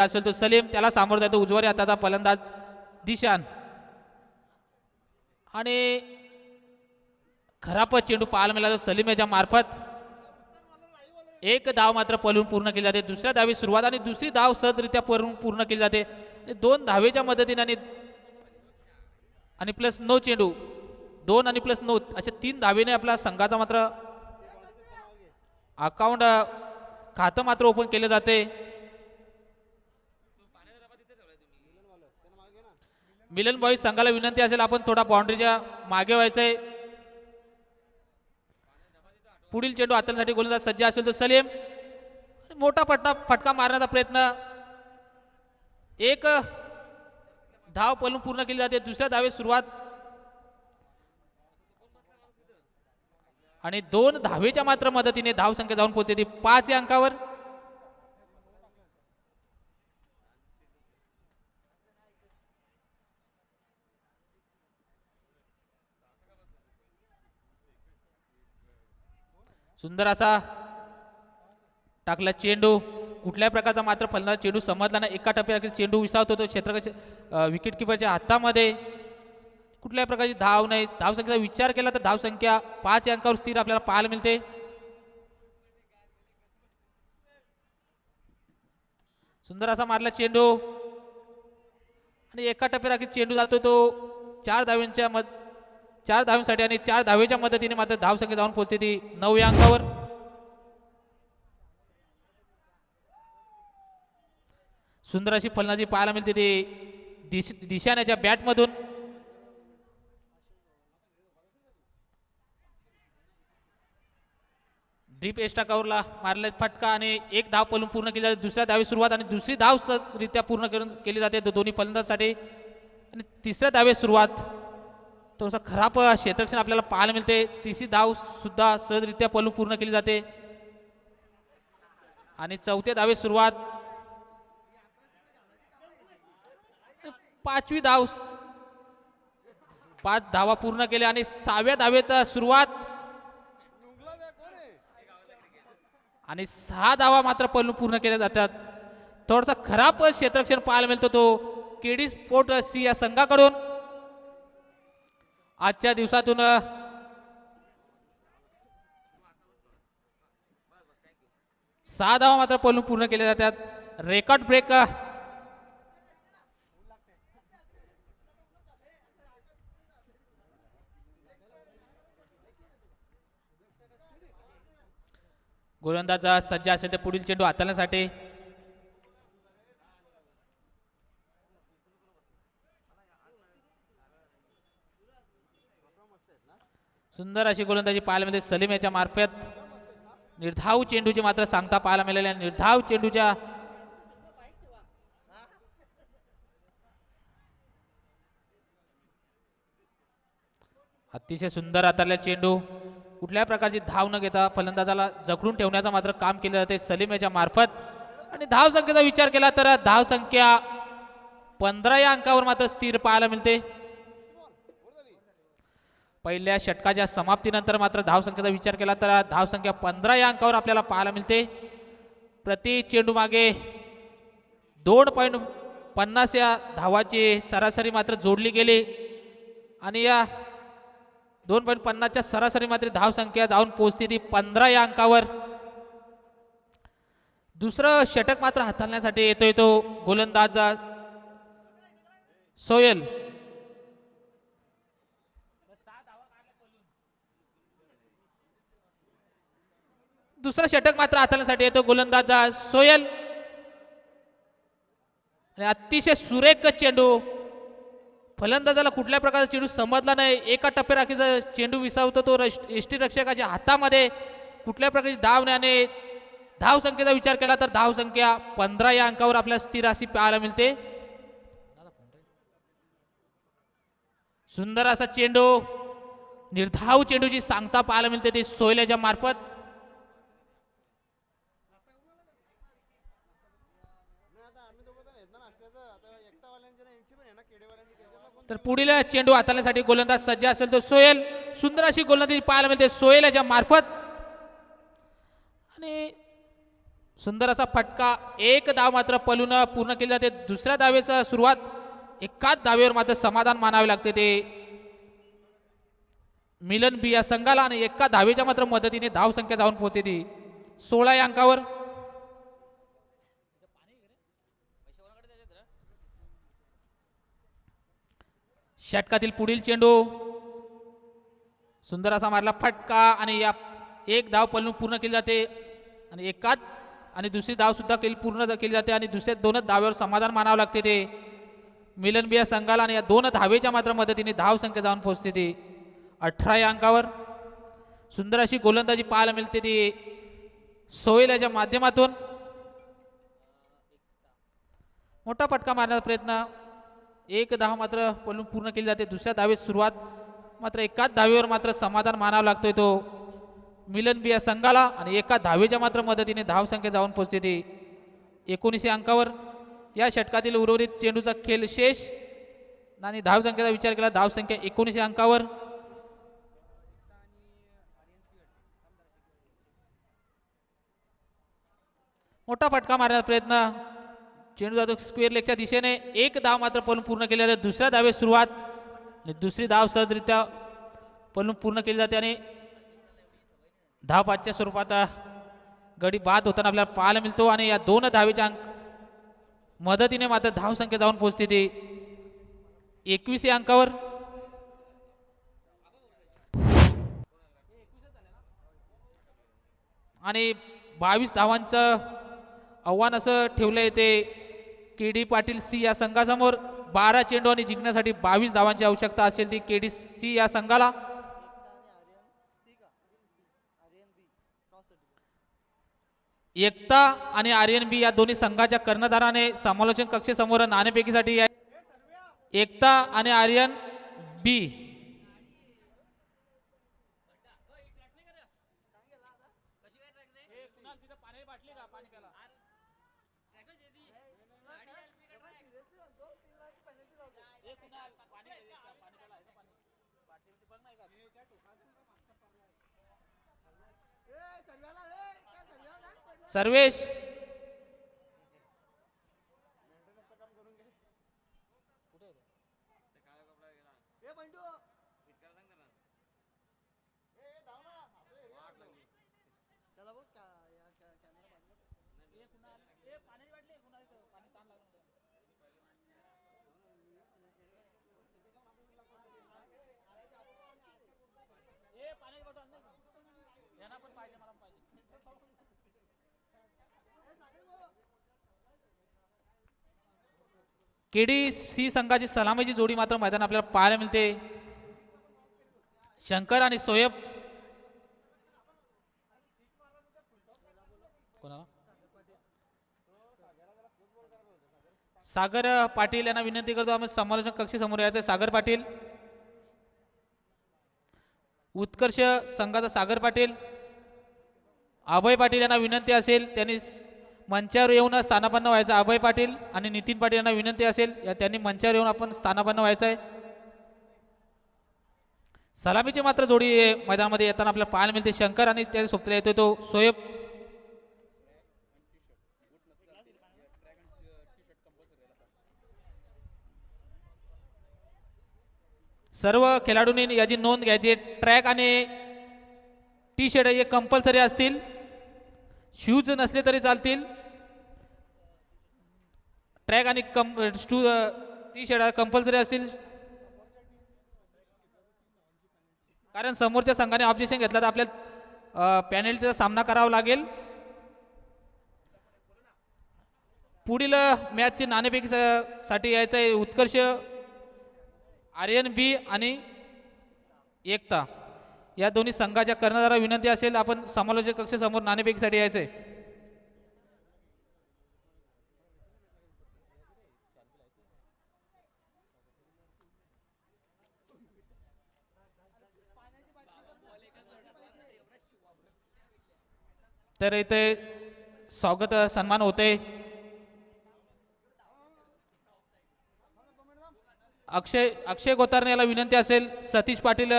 असेल तो सलीम, त्याला सामोरं जातो उजव्या हाताचा फलंदाज दिशान आणि खराब चेंडू पाहायला मिळाला सलीम याच्या मार्फत एक धाव मात्र पळून पूर्ण केली जाते. दुसऱ्या धावी सुरुवात आणि दुसरी धाव सहजरित्या पूर्ण केली जाते. दोन धावेच्या मदतीने आणि प्लस 9 चेंडू 2 आणि प्लस 9 अशा 3 धावेने आपला संघाचा मात्र अकाउंट खातं मात्र ओपन केले जाते. मिलन बॉय संघाला विनंती असेल आपण थोडा बाउंड्रीच्या मागे व्हायचंय. पुढील चेंडू हाताळण्यासाठी गोलंदाज सज्ज असेल तो सलीम, मोठा फटका मारण्याचा प्रयत्न, एक धाव पळून पूर्ण केली जाते. दुसऱ्या धावेत सुरुवात आणि 2 धावेच्या मात्र मदतीने धाव संख्या जाऊन पोहोचते ती 5 या अंकावर. सुंदर असा टाकला चेंडू, कुठल्या प्रकारचा मात्र फलंदाज चेंडू समजला ना, एका टप्प्यात चेंडू विसावतो तो क्षेत्ररक्षक विकेट किपरच्या हातामध्ये. कुठल्याही प्रकारची धाव नाही. धाव संख्येचा विचार केला तर धाव संख्या 5 या अंकावर स्थिर आपल्याला पाहायला मिळते. सुंदर असा मारला चेंडू आणि एका टप्प्यात चेंडू जातो तो 4 धावांसाठी आणि 4 धावेच्या मदतीने मात्र धाव संख्या जाऊन पोहोचते ती 9 या अंकावर. सुंदर अशी फलंदाजी पाहायला मिळते ती दिशाण्याच्या बॅटमधून. डीप एस्टा कव्हरला मारला फटका आणि एक धाव पळून पूर्ण केली जाते. दुसऱ्या धावे सुरुवात आणि दुसरी धाव सहजरित्या पूर्ण केली जाते दोन्ही फलंदाजांसाठी. आणि तिसऱ्या धावे सुरुवात थोडासा खराब क्षेत्ररक्षण आपल्याला पाहायला मिळते. तिसरी धाव सुद्धा सहजरित्या पळून पूर्ण केली जाते. आणि चौथ्या धावे सुरुवात, 5वी धाव, 5 धावा पूर्ण केल्या आणि 6व्या धावेचा सुरुवात आणि 6 धावा मात्र पळून पूर्ण केल्या जातात. थोडासा खराब क्षेत्ररक्षण पाहायला मिळतो तो केडी स्पोर्ट सी या संघाकडून. आजच्या दिवसातून सहा धावा मात्र पळून पूर्ण केल्या जातात. रेकॉर्ड ब्रेक गोलंदाज सज्ज असेल तर पुढील चेंडू हाताळण्यासाठी. सुंदर अशी गोलंदाजी पाहायला मिळते सलीम याच्या मार्फत. निर्धाव चेंडूची मात्र सांगता पाहायला मिळाल्या. निर्धाव चेंडूच्या अतिशय सुंदर हाताळल्या चेंडू. कुठल्याही प्रकारची धाव न घेता फलंदाजाला जखडून ठेवण्याचा मात्र काम केले जाते सलीम याच्या मार्फत. आणि धाव संख्येचा विचार केला तर धाव संख्या 15 या अंकावर मात्र स्थिर पाहायला मिळते. पहिल्या षटकाच्या समाप्तीनंतर मात्र धाव संख्येचा विचार केला तर धाव संख्या 15 या अंकावर आपल्याला पाहायला मिळते. प्रति चेंडू मागे 2.50 या धावाची सरासरी मात्र जोडली गेली आणि या 2.50च्या सरासरी मात्र धाव संख्या जाऊन पोहोचते ती 15 या अंकावर. दुसरं षटक मात्र हाताळण्यासाठी येतोय तो गोलंदाज सोयल. दुसरा षटक मात्र हाताळण्यासाठी येतो गोलंदाज सोयल. अतिशय सुरेख चेंडू, फलंदाजाला कुठल्या प्रकारचा चेंडू समजला नाही. एका टप्प्याराखीचा चेंडू विसावतो तो यष्टीरक्षकाच्या हातामध्ये. कुठल्या प्रकारची धाव नाही आणि धाव संख्येचा विचार केला तर धाव संख्या 15 या अंकावर आपल्याला स्थिर अशी पाहायला मिळते. सुंदर असा चेंडू, निर्धाव चेंडूची सांगता पाहायला मिळते ती सोयल्याच्या मार्फत. तर पुढील चेंडू हाताळण्यासाठी गोलंदाज सज्ज असेल तो सोयल. सुंदर अशी गोलंदाजी पाहायला मिळते सोयल याच्या मार्फत. आणि सुंदर असा फटका, एक धाव मात्र पलून पूर्ण केली जाते. दुसऱ्या धावेचा सुरुवात एकाच धावेवर मात्र समाधान मानावे लागते ते मिलन बी या संघाला आणि एका धावेच्या मात्र मदतीने धाव संख्या जाऊन पोहोचते ती 16 या अंकावर. षटकातील पुढील चेंडू सुंदर असा मारला फटका आणि या एक धाव पलून पूर्ण केली जाते आणि एकाच आणि दुसरी धाव सुद्धा पूर्ण केली जाते आणि दुसऱ्या दोनच धावेवर समाधान मानावं लागते ते मिलन बी या संघाला आणि या दोन धावेच्या मात्र मदतीने धाव संख्या जाऊन पोहोचते ती 18 या अंकावर. सुंदर अशी गोलंदाजी पाहायला मिळते ती सोहेल याच्या माध्यमातून. मोठा फटका मारण्याचा प्रयत्न, एक धाव मात्र पलून पूर्ण केली जाते. दुसऱ्या धावेत सुरुवात मात्र एकाच धावेवर मात्र समाधान मानावा लागतोय तो मिलन बी या संघाला आणि एका धावेच्या मात्र मदतीने धाव संख्या जाऊन पोहोचते ती 19 या अंकावर. या षटकातील उर्वरित चेंडूचा खेळ शेष आणि धाव संख्येचा विचार केला धाव संख्या 19 या अंकावर. मोठा फटका मारण्याचा प्रयत्न, चेंडू जातो स्क्वेअर लेगच्या दिशेने, एक धाव मात्र पलून पूर्ण केली जाते. दुसऱ्या धावेत सुरुवात आणि दुसरी धाव सहजरित्या पलून पूर्ण केली जाते आणि धाव पाचच्या स्वरूपात गडी बाद होताना आपल्याला पाहायला मिळतो आणि या दोन धावेच्या मदतीने मात्र धाव संख्या जाऊन पोहोचते ती 21 या अंकावर. आणि 22 धावांचं आव्हान असं ठेवलं येते केडी पाटील सी या संघासमोर. 12 चेंडू आणि जिंकण्यासाठी 22 धावांची आवश्यकता असेल ती केडी सी या संघाला. एकता आणि आर्यन बी या दोन्ही संघाच्या कर्णधाराने समालोचन कक्षेसमोर नाणेफेकीसाठी एकता आणि आर्यन बी सर्वेश केडी सी संघाची सलामीची जोडी मात्र मैदान आपल्याला पाहायला मिळते. शंकर आणि सोयब सागर पाटील यांना विनंती करतो आम्ही समालोचन कक्षेसमोर यायचं. सागर पाटील, उत्कर्ष संघाचा सागर पाटील, अभय पाटील यांना विनंती असेल त्यांनी मंचावर येऊन स्थानापन्न व्हायचं. अभय पाटील आणि नितीन पाटील यांना विनंती असेल त्यांनी मंचावर येऊन आपण स्थानापन्न व्हायचं आहे. सलामीची मात्र जोडी मैदानामध्ये येताना आपल्याला पाहायला मिळते. शंकर आणि त्या सोबतीला येतो तो सोयब. सर्व खेळाडूंनी याची नोंद घ्यायची. ट्रॅक आणि टी शर्ट हे कंपल्सरी असतील, शूज नसले तरी चालतील. ट्रॅक आणि टी शर्ट कंपल्सरी असतील कारण समोरच्या संघाने ऑब्जेक्शन घेतला तर आपल्याला पॅनल्टीचा सामना करावा लागेल. पुढील मॅचची नाणेफेकीसाठी यायचं आहे उत्कर्ष, आर्यन बी आणि एकता या दोन्ही संघाच्या कर्णधाराला विनंती असेल आपण समालोचक कक्षासमोर नाणेफेकीसाठी यायचं आहे. तर इथे स्वागत सन्मान होते. अक्षय गोतारने याला विनंती असेल. सतीश पाटील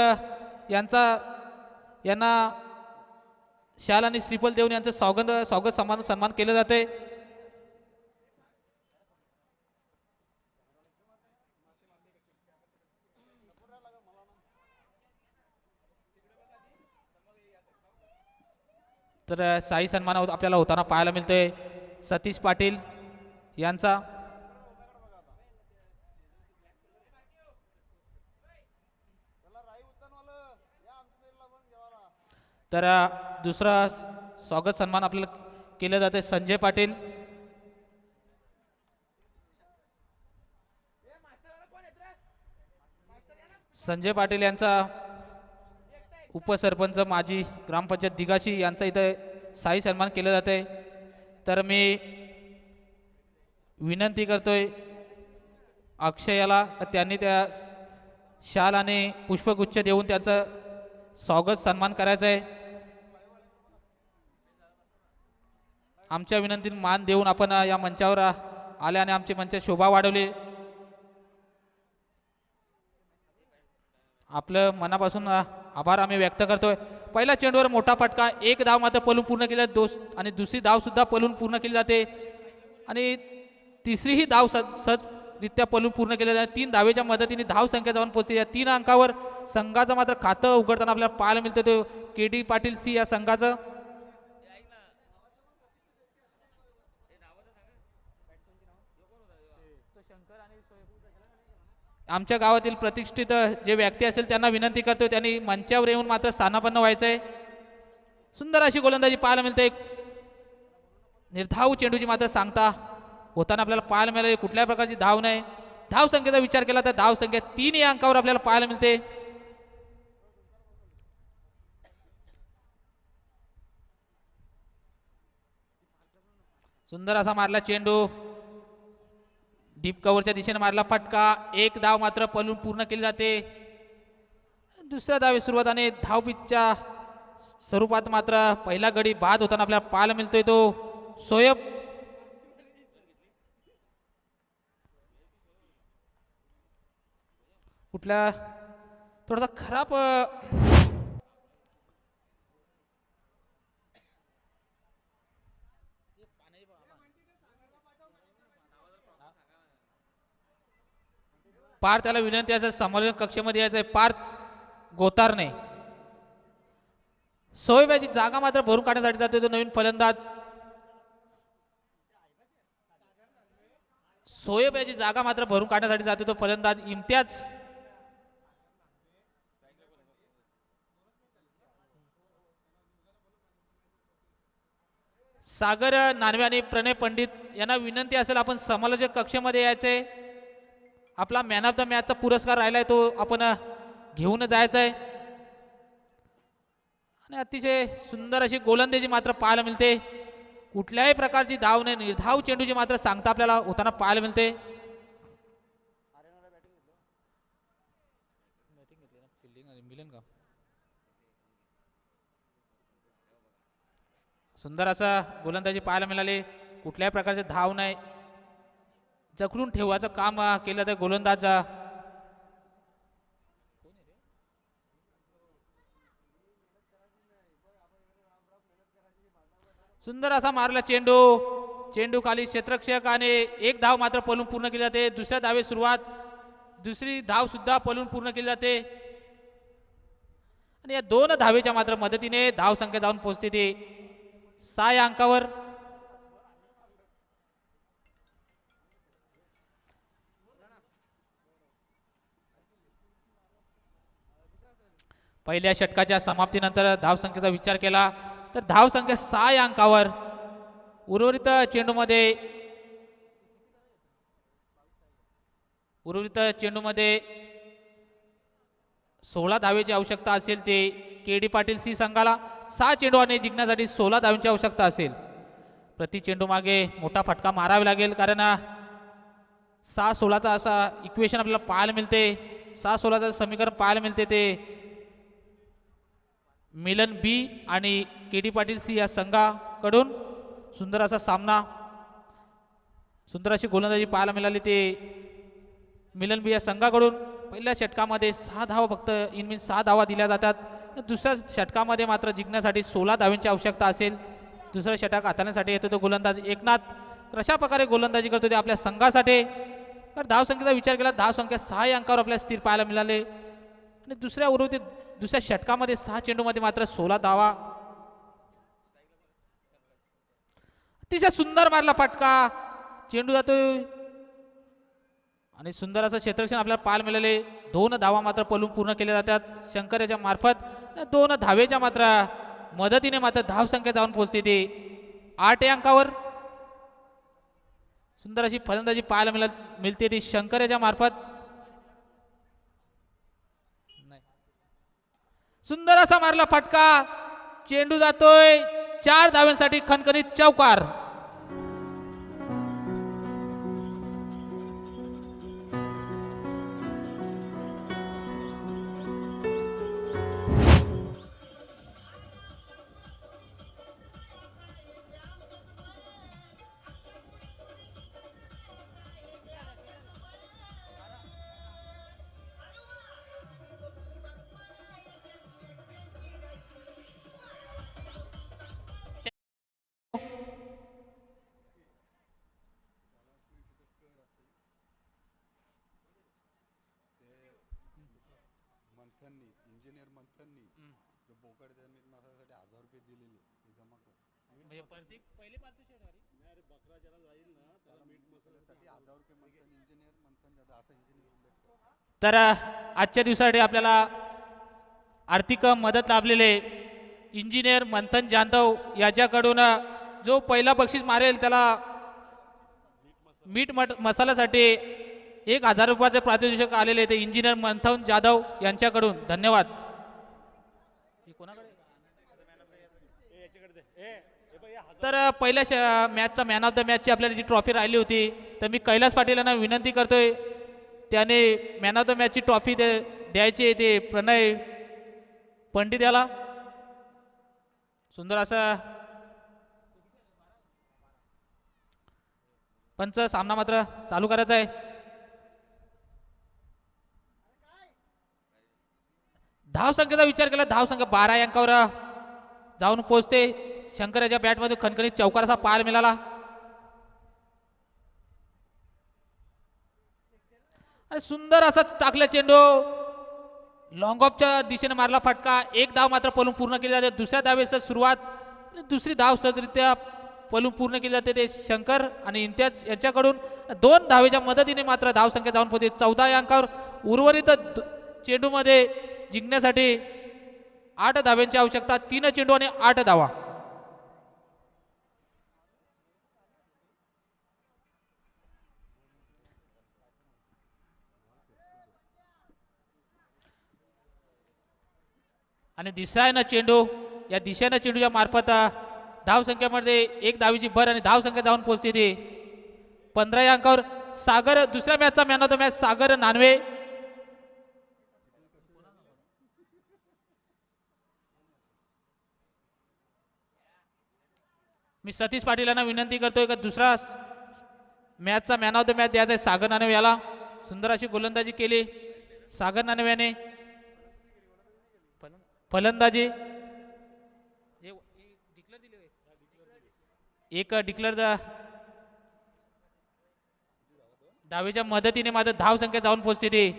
यांना शाल आणि श्रीफल देऊन यांचं स्वागत स्वागत सन्मान केलं जाते. तर साई सन्मान आपल्याला होताना पाहायला मिळतोय सतीश पाटील यांचा. तर दुसरा स्वागत सन्मान आपल्याला केलं जाते संजय पाटील. संजय पाटील यांचा उपसरपंच माजी ग्रामपंचायत दिगाशी यांचा इथे साई सन्मान केलं जाते. तर मी विनंती करतोय अक्षयाला त्यांनी त्या शाल आणि पुष्पगुच्छ देऊन त्यांचं स्वागत सन्मान करायचं आहे. आमच्या विनंतीला मान देऊन आपण या मंचावर आले आणि आमची मंच शोभा वाढवली. आपलं मनापासून आभार आम्ही व्यक्त करतोय. पहिल्या चेंडूवर मोठा फटका, एक धाव मात्र पलून पूर्ण केली जाते आणि दुसरी धाव सुद्धा पलून पूर्ण केली जाते आणि तिसरीही धाव सहजरित्या पलून पूर्ण केली जाते. 3 धावेच्या मदतीने धाव संख्या जाऊन पोहोचते. या 3 अंकावर संघाचं मात्र खातं उघडताना आपल्याला पाहायला मिळतं ते KD पाटील सी या संघाचं. आमच्या गावातील प्रतिष्ठित जे व्यक्ती असेल त्यांना विनंती करतोय त्यांनी मंचावर येऊन मात्र स्थानापन्न व्हायचंय. सुंदर अशी गोलंदाजी पाहायला मिळते. निर्धाव चेंडूची मात्र सांगता होताना आपल्याला पाहायला मिळाले. कुठल्याही प्रकारची धाव नाही. धाव संख्येचा विचार केला तर धाव संख्या 3 या अंकावर आपल्याला पाहायला मिळते. सुंदर असा मारला चेंडू, डीप कव्हरच्या दिशेने मारला फटका, एक धाव मात्र पलून पूर्ण केली जाते. दुसऱ्या धावे सुरुवात आणि धावपिचच्या स्वरूपात मात्र पहिला गडी बाद होताना आपल्याला पाहायला मिळतोय तो सोयब. कुठल्या थोडासा खराब पार त्याला विनंती आहे समालोचन कक्षेमध्ये यायचं आहे. पार गोतारणे सोयब याची जागा मात्र भरून काढण्यासाठी जातो तो नवीन फलंदाज. सोयब याची जागा मात्र भरून काढण्यासाठी जातो तो फलंदाज इम्तियाज. सागर नानवे आणि प्रणय पंडित यांना विनंती असेल आपण समालोचक कक्षेमध्ये यायचंय. आपला मॅन ऑफ द मॅचचा पुरस्कार राहिलाय तो आपण घेऊन जायचा आहे. आणि अतिशय सुंदर अशी गोलंदाजी मात्र पाहायला मिळते. कुठल्याही प्रकारची धाव नाही, निर्धाव चेंडूची मात्र सांगता आपल्याला होताना पाहायला मिळते. सुंदर असा गोलंदाजी पाहायला मिळाली. कुठल्याही प्रकारचे धाव नाही, जखडून ठेवायचं काम केलं तर गोलंदाज. सुंदर असा मारला चेंडू, चेंडू खाली क्षेत्ररक्षक आणि एक धाव मात्र पलून पूर्ण केली जाते. दुसऱ्या धावे सुरुवात, दुसरी धाव सुद्धा पलून पूर्ण केली जाते आणि या 2 धावेच्या मात्र मदतीने धाव संख्या जाऊन पोहोचते ते 6 या अंकावर. पहिल्या षटकाच्या समाप्तीनंतर धाव संख्येचा विचार केला तर धाव संख्या 6 या अंकावर. उर्वरित चेंडूमध्ये 16 धावेची आवश्यकता असेल ते KD पाटील सी संघाला. 6 चेंडू आणि जिंकण्यासाठी 16 धावांची आवश्यकता असेल. प्रति चेंडू मागे मोठा फटका मारावा लागेल कारण 6-16चा असा इक्वेशन आपल्याला पाहायला मिळते. 6-16चं समीकरण पाहायला मिळते ते मिलन बी आणि KD पाटील सी या संघाकडून. सुंदर असा सामना, सुंदर अशी गोलंदाजी पाहायला मिळाली ते मिलन बी या संघाकडून. पहिल्या षटकामध्ये 6 धावा फक्त इनमिन 6 धावा दिल्या जातात दुसऱ्या षटकामध्ये मात्र जिंकण्यासाठी 16 धावांची आवश्यकता असेल. दुसरं षटक हाताळण्यासाठी येतो तो गोलंदाज एकनाथ कशा प्रकारे गोलंदाजी करतो ते आपल्या संघासाठी. तर धावसंख्येचा विचार केला, धावसंख्या 6 अंकावर आपल्याला स्थिर पाहायला मिळाले आणि दुसऱ्या षटकामध्ये 6 चेंडूमध्ये मात्र 16 धावा. अतिशय सुंदर मारला फटका, चेंडू जातोय आणि सुंदर असं क्षेत्ररक्षण आपल्याला पाहायला मिळाले. 2 धावा मात्र पलून पूर्ण केल्या जातात शंकर याच्या मार्फत. 2 धावेच्या मात्र मदतीने मात्र धावसंख्या जाऊन पोहोचते ती 8 अंकावर. सुंदर अशी फलंदाजी पाहायला मिळते ती शंकर याच्या मार्फत. सुंदर असा मारला फटका, चेंडू जातोय 4 धाव्यांसाठी खणखणीत चौकार. तर आजच्या दिवसासाठी आपल्याला आर्थिक मदत लाभलेले इंजिनियर मंथन जाधव याच्याकडून जो पहिला बक्षीस मारेल त्याला मीठ मसाल्यासाठी 1000 रुपयाचे पारितोषिक आलेले ते इंजिनियर मंथन जाधव यांच्याकडून. धन्यवाद. तर पहिल्या मॅचचा मॅन ऑफ द मॅचची आपल्याला जी ट्रॉफी राहिली होती तर मी कैलास पाटील यांना विनंती करतोय त्याने मॅन ऑफ द मॅचची ट्रॉफी द्यायची ते प्रणय पंडित याला. सुंदर असा पंच सामना मात्र चालू करायचा आहे. धावसंख्येचा विचार केला, धावसंख्या 12 अंकावर जाऊन पोहोचते. शंकर याच्या बॅटमध्ये खणखणीत चौकार असा पाहायला मिळाला आणि सुंदर असा टाकला चेंडू लॉंग ऑफच्या दिशेने मारला फटका. 1 धाव मात्र पलून पूर्ण केली जाते. दुसऱ्या धावेची सुरुवात आणि दुसरी धाव सहजरित्या पलून पूर्ण केली जाते ते शंकर आणि इम्तियाज यांच्याकडून. 2 धावेच्या मदतीने मात्र धावसंख्या जाऊन पोहोचते 14 अंकावर. उर्वरित चेंडूमध्ये जिंकण्यासाठी 8 धाव्यांची आवश्यकता. 3 चेंडू आणि 8 धावा. आणि दिशेनं चेंडू या दिशेनं चेंडूच्या मार्फत धावसंख्येमध्ये 1 धावीची भर आणि धावसंख्या जाऊन पोहोचते ती 15 अंकावर. सागर दुसऱ्या मॅचचा मॅन ऑफ द मॅच सागर नानवे. मी सतीश पाटील यांना विनंती करतोय का दुसरा मॅचचा मॅन ऑफ द मॅच द्यायचा आहे सागर नानवे याला. सुंदर अशी गोलंदाजी केली सागर नानवे याने. फलंदाजी एक डिक्लेअर धावेच्या मदतीने मात्र धावसंख्या जाऊन पोहोचते ती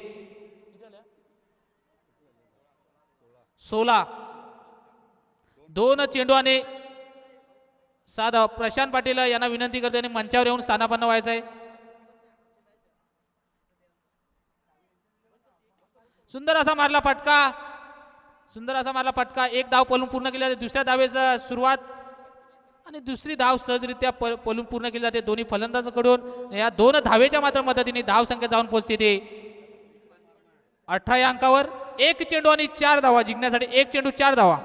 16. 2 चेंडू आणि 6 धाव. प्रशांत पाटील यांना विनंती करते आणि मंचावर येऊन स्थानापन्न व्हायचं आहे. सुंदर असा मारला फटका, सुंदर असा मारला फटका. 1 धाव पलून पूर्ण केली जाते. दुसऱ्या धावेचा सुरुवात आणि दुसरी धाव सहजरित्या पलून पूर्ण केली जाते दोन्ही फलंदाजांकडून. या 2 धावेच्या मात्र मदतीने धावसंख्या जाऊन पोहोचते ती 18 अंकावर. 1 चेंडू आणि 4 धावा जिंकण्यासाठी 1 चेंडू 4 धावा.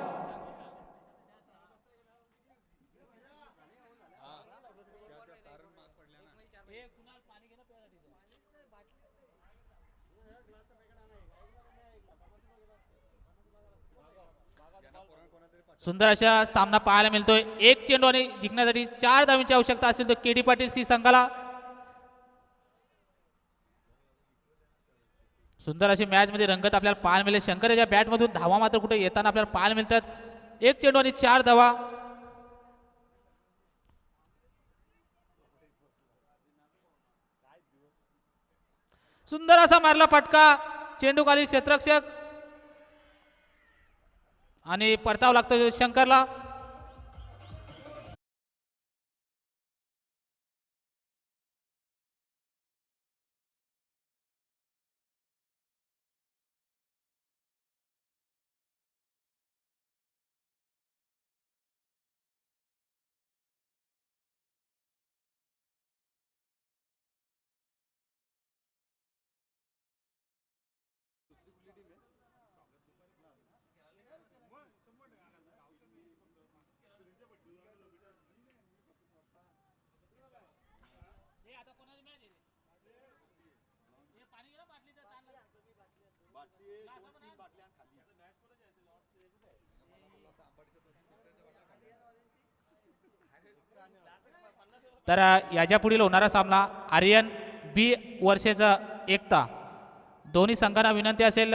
सुंदर अशा सामना पाहायला मिळतोय. 1 चेंडू आणि जिंकण्यासाठी 4 धावांची आवश्यकता असेल तर केडी पाटील सी संघाला. सुंदर अशी मॅच मध्ये रंगत आपल्याला पाहायला मिळेल. शंकर याच्या बॅटमधून धावा मात्र कुठे येताना आपल्याला पाहायला मिळतात. एक चेंडू आणि 4 धावा. सुंदर असा मारला फटका चेंडू खाली क्षेत्ररक्षक आणि परताव लागतो शंकरला. तर याच्या पुढील होणारा सामना आर्यन बी वर्सेस एकता. दोन्ही संघांना विनंती असेल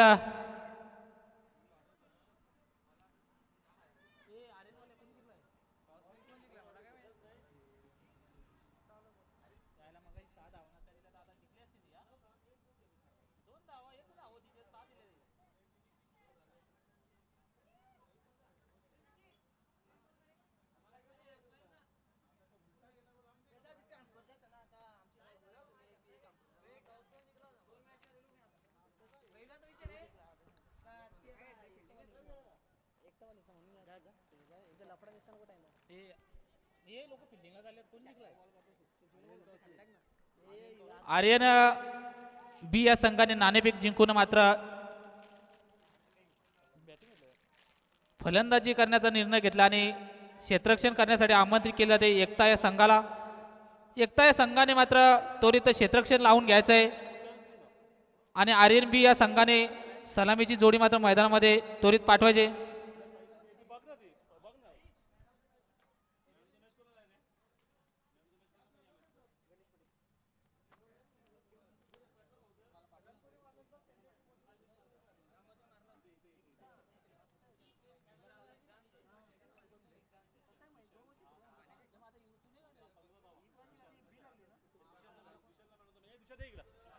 आर्यन बी या संघाने नाणेफेक जिंकून मात्र फलंदाजी करण्याचा निर्णय घेतला आणि क्षेत्ररक्षण करण्यासाठी आमंत्रित केले जाते एकता या संघाला. एकता या संघाने मात्र त्वरित क्षेत्ररक्षण लावून घ्यायचं आहे आणि आर्यन बी या संघाने सलामीची जोडी मात्र मैदानामध्ये त्वरित पाठवायचे.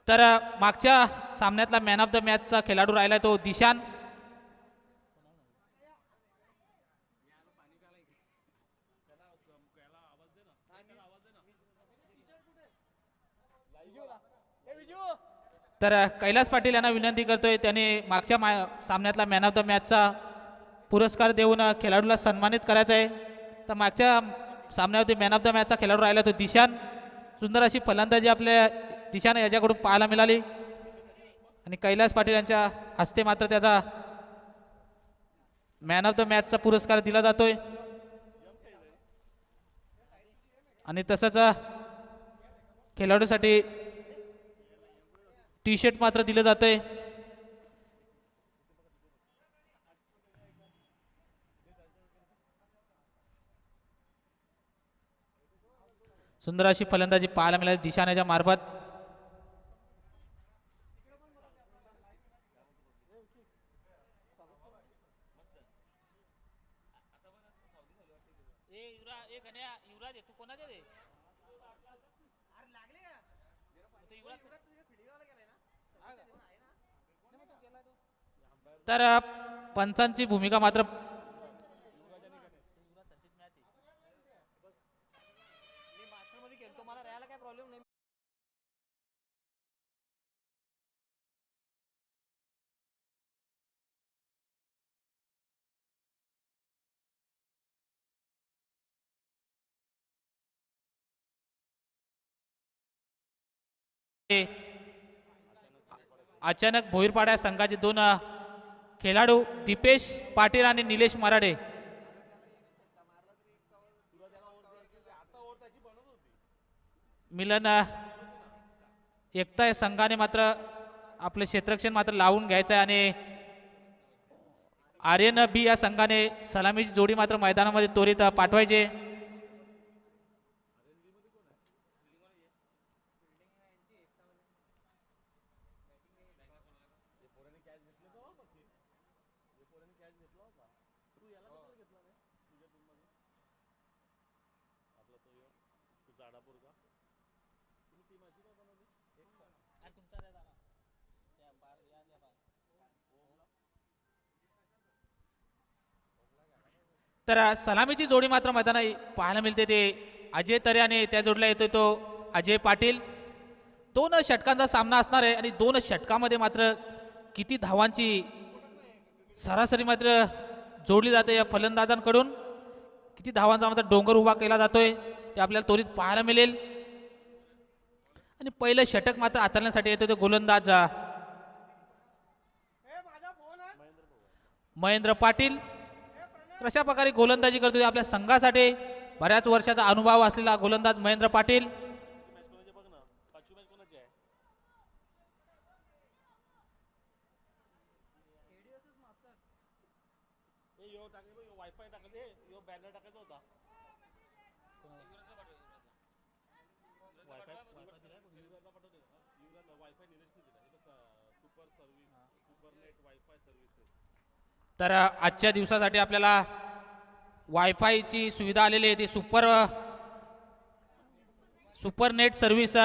तर मागच्या सामन्यातला मॅन ऑफ द मॅचचा खेळाडू राहिला तो दिशान. तर कैलास पाटील यांना विनंती करतोय त्याने मागच्या सामन्यातला मॅन ऑफ द मॅचचा पुरस्कार देऊन खेळाडूला सन्मानित करायचं आहे. तर मागच्या सामन्यामध्ये मॅन ऑफ द मॅचचा खेळाडू राहिला तो दिशान. सुंदर अशी फलंदाजी आपल्या दिशाने याच्याकडून पाहायला मिळाली आणि कैलास पाटील यांच्या हस्ते मात्र त्याचा मॅन ऑफ द मॅचचा पुरस्कार दिला जातोय आणि तसंच खेळाडूसाठी टी शर्ट मात्र दिलं जातंय. सुंदर अशी फलंदाजी पाहायला मिळाली दिशाण्याच्या मार्फत. तर पंचांची भूमिका मात्र अचानक भोईरपाडा संघाचे दोन खेळाडू दीपेश पाटील आणि निलेश मराडे मिलन एकता या संघाने मात्र आपले क्षेत्ररक्षण मात्र लावून घ्यायचं आहे आणि आर्यन बी या संघाने सलामीची जोडी मात्र मैदानामध्ये त्वरित पाठवायचे. तर सलामीची जोडी मात्र मैदानात पाहायला मिळते ते अजय तरे आणि त्या जोडीला येतोय तो अजय पाटील. दोन षटकांचा सामना असणार आहे आणि दोन षटकामध्ये मात्र किती धावांची सरासरी मात्र जोडली जाते या फलंदाजांकडून, किती धावांचा मात्र डोंगर उभा केला जातोय ते आपल्याला त्वरित पाहायला मिळेल. आणि पहिलं षटक मात्र हाताळण्यासाठी येतो तो गोलंदाज महेंद्र पाटील. कशा प्रकारे गोलंदाजी करतोय आपल्या संघासाठी बऱ्याच वर्षाचा अनुभव असलेला गोलंदाज महेंद्र पाटील. तर आजच्या दिवसासाठी आपल्याला वायफायची सुविधा आलेली आहे ती super net service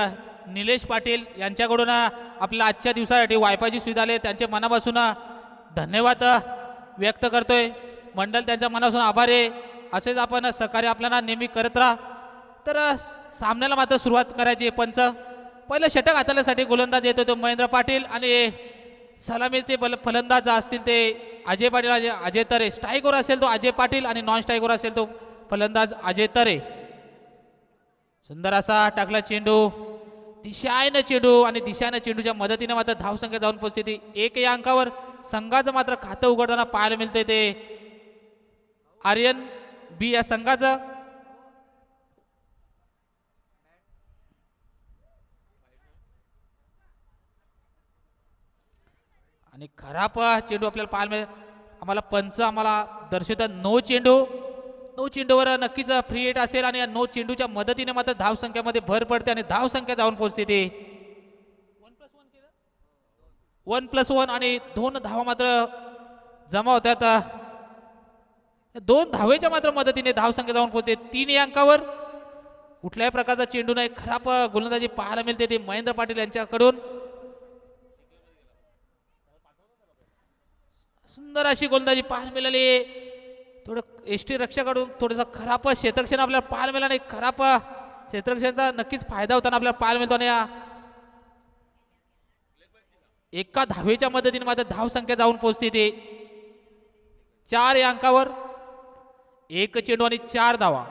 Nilesh Patil यांच्याकडून आपल्याला आजच्या दिवसासाठी वायफायची सुविधा आली. त्यांचे मनापासून धन्यवाद व्यक्त करतोय. मंडळ त्यांच्या मनापासून आभार आहे. असेच आपण सहकार्य आपल्याला नेहमी करत राहा. तर सामन्याला मात्र सुरुवात करायची. पंच पहिलं षटक हाताळण्यासाठी गोलंदाज येतो तो महेंद्र पाटील आणि सलामीचे फलंदाज असतील ते अजय पाटील अजय तरे. स्ट्राईकवर असेल तो अजय पाटील आणि नॉन स्ट्राईकवर असेल तो फलंदाज अजय तरे. सुंदर असा टाकला चेंडू दिशायनं चेंडू आणि दिशायनं चेंडूच्या मदतीने मात्र धावसंख्या जाऊन पोहोचते ती एक या अंकावर. संघाचं मात्र खातं उघडताना पाहायला मिळतंय ते आर्यन बी या संघाचं. आणि खराब चेंडू आपल्याला पाहायला मिळेल. आम्हाला पंच आम्हाला दर्शवतात नो चेंडूवर नक्कीच फ्री हिट असेल आणि या नो चेंडूच्या मदतीने मात्र धावसंख्येमध्ये भर पडते आणि धावसंख्या जाऊन पोहोचते ते 1+1 आणि 2 धावा मात्र जमा होतात. 2 धावेच्या मात्र मदतीने धावसंख्या जाऊन पोहोचते 3 या अंकावर. कुठल्याही प्रकारचा चेंडू नाही. खराब गोलंदाजी पाहायला मिळते ते महेंद्र पाटील यांच्याकडून. सुंदर अशी गोलंदाजी पाहायला मिळाली. थोडं एसटी रक्षकाकडून थोडंसं खराब क्षेत्ररक्षण आपल्याला पाहायला मिळालं नाही. खराब क्षेत्ररक्षणाचा नक्कीच फायदा होताना आपल्याला पाहायला मिळतो. आणि एका धावेच्या मदतीने मात्र धावसंख्या जाऊन पोहोचते ते 4 या अंकावर. 1 चेंडू आणि 4 धावा.